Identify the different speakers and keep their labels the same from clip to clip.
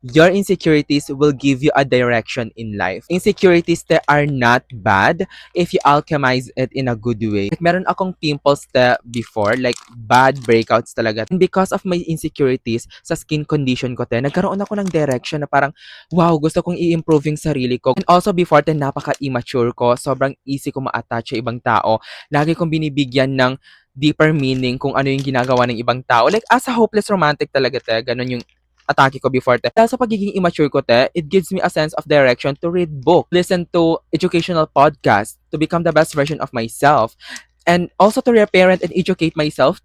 Speaker 1: Your insecurities will give you a direction in life. Insecurities that are not bad if you alchemize it in a good way. Like, meron akong pimples before, like bad breakouts talaga. And because of my insecurities sa skin condition ko, nagkaroon ako ng direction na parang, wow, gusto kong i-improve yung sarili ko. And also before, napaka-immature ko. Sobrang easy ko ma-attach sa ibang tao. Lagi kong binibigyan ng deeper meaning kung ano yung ginagawa ng ibang tao. Like, as a hopeless romantic talaga, ganun yung atake ko before, Dahil sa pagiging immature ko, it gives me a sense of direction to read book, listen to educational podcasts, to become the best version of myself, and also to reparent and educate myself,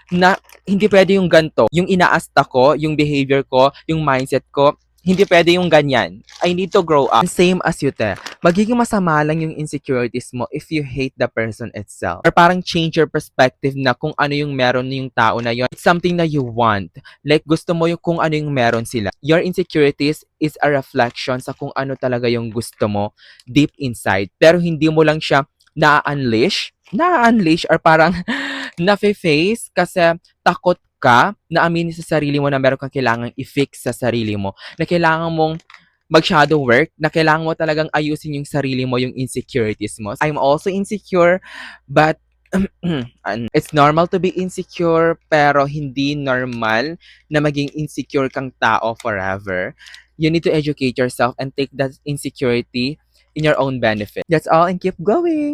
Speaker 1: na hindi pwede yung ganto. Yung inaasta ko, yung behavior ko, yung mindset ko, hindi pwede yung ganyan. I need to grow up. Same as you, magiging masama lang yung insecurities mo if you hate the person itself. Or parang change your perspective na kung ano yung meron yung tao na yun. It's something na you want. Like, gusto mo yung kung ano yung meron sila. Your insecurities is a reflection sa kung ano talaga yung gusto mo deep inside. Pero hindi mo lang siya na-unleash or parang na-face kasi takot ka na aminin sa sarili mo na meron kang kailangang i-fix sa sarili mo. Na kailangan mong mag-shadow work, na kailangan mo talagang ayusin yung sarili mo, yung insecurities mo. I'm also insecure, but it's normal to be insecure, pero hindi normal na maging insecure kang tao forever. You need to educate yourself and take that insecurity in your own benefit. That's all, and keep going!